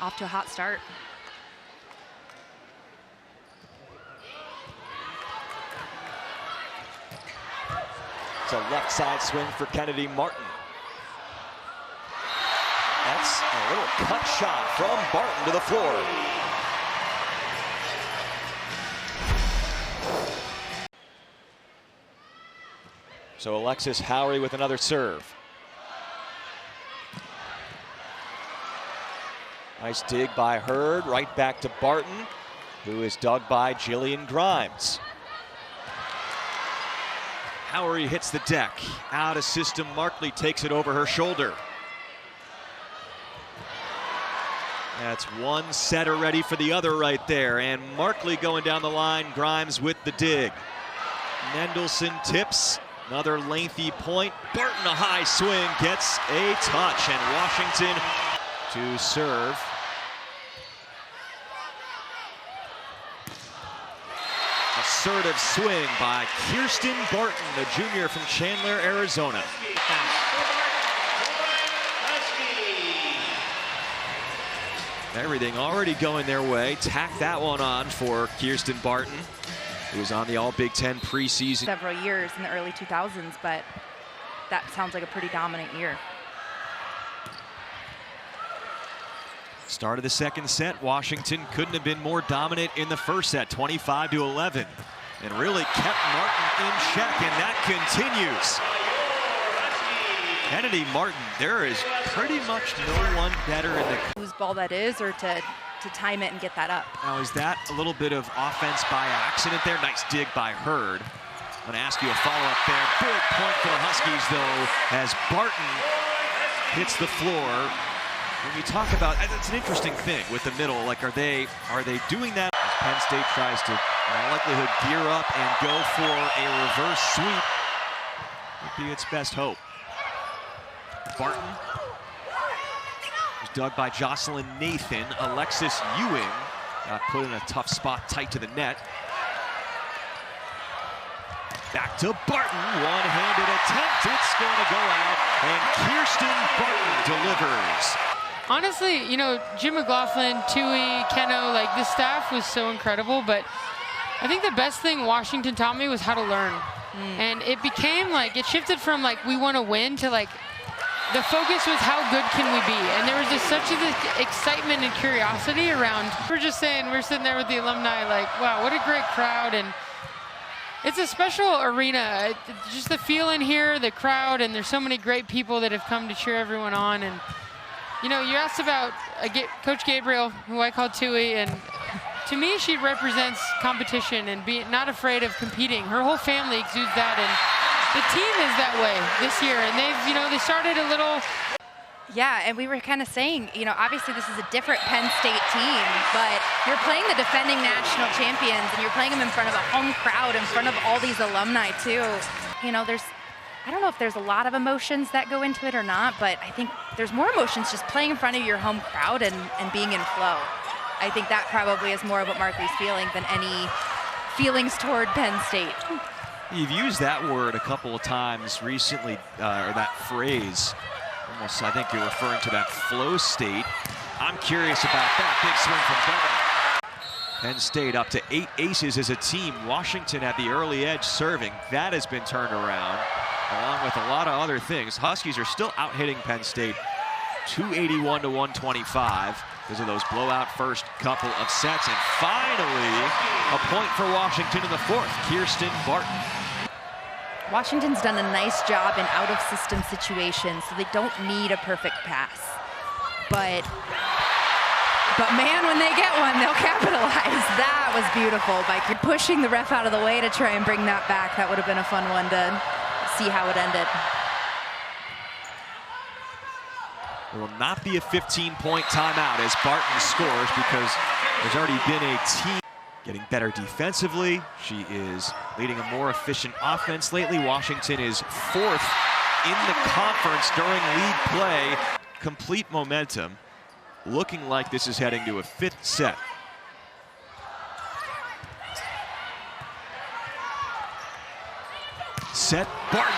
off to a hot start. It's a left side swing for Kennedy Martin. That's a little cut shot from Barton to the floor. So Alexis Howry with another serve. Nice dig by Hurd, right back to Barton, who is dug by Jillian Grimes. Howry hits the deck. Out of system, Markley takes it over her shoulder. That's one setter ready for the other right there. And Markley going down the line, Grimes with the dig. Mendelson tips, another lengthy point. Barton a high swing, gets a touch, and Washington to serve. Assertive swing by Kierstyn Barton, the junior from Chandler, Arizona. Everything already going their way. Tack that one on for Kierstyn Barton, who was on the All-Big Ten preseason. Several years in the early 2000s, but that sounds like a pretty dominant year. Start of the second set, Washington couldn't have been more dominant in the first set, 25-11, and really kept Martin in check, and that continues. Kennedy Martin, there is pretty much no one better in the... Whose ball that is, or to time it and get that up. Now, is that a little bit of offense by accident there? Nice dig by Hurd. I'm going to ask you a follow-up there. Big point for the Huskies, though, as Barton hits the floor. When you talk about, it's an interesting thing with the middle. Like, are they doing that? As Penn State tries to, in all likelihood, gear up and go for a reverse sweep, would be its best hope. Barton was dug by Jocelyn Nathan. Alexis Ewing got put in a tough spot, tight to the net. Back to Barton, one-handed attempt. It's going to go out, and Kierstyn Barton delivers. Honestly, you know, Jim McLaughlin, Tui, Keno, like the staff was so incredible, but I think the best thing Washington taught me was how to learn. And it became like, it shifted from like, we want to win to like, the focus was how good can we be? And there was just such an excitement and curiosity around. We're just saying, we're sitting there with the alumni like, wow, what a great crowd. And it's a special arena. Just the feeling here, the crowd, and there's so many great people that have come to cheer everyone on. And you know, you asked about Coach Gabriel, who I call Tui, and to me, she represents competition and being not afraid of competing. Her whole family exudes that, and the team is that way this year. And they've, you know, they started a little. Yeah, and we were kind of saying, you know, obviously this is a different Penn State team, but you're playing the defending national champions, and you're playing them in front of a home crowd, in front of all these alumni too. You know, I don't know if there's a lot of emotions that go into it or not, but I think there's more emotions just playing in front of your home crowd and being in flow. I think that probably is more of what Markley's feeling than any feelings toward Penn State. You've used that word a couple of times recently, or that phrase. Almost, I think you're referring to that flow state. I'm curious about that. Big swing from Barton. Penn State up to 8 aces as a team. Washington at the early edge serving. That has been turned around, along with a lot of other things. Huskies are still out-hitting Penn State 281-125 because of those blowout first couple of sets. And finally, a point for Washington in the fourth. Kierstyn Barton. Washington's done a nice job in out-of-system situations, so they don't need a perfect pass. But man, when they get one, they'll capitalize. That was beautiful by pushing the ref out of the way to try and bring that back. That would have been a fun one to see how it ended. There will not be a 15-point timeout as Barton scores because there's already been a team getting better defensively. She is leading a more efficient offense lately. Washington is fourth in the conference during league play. Complete momentum. Looking like this is heading to a fifth set. Set, Barton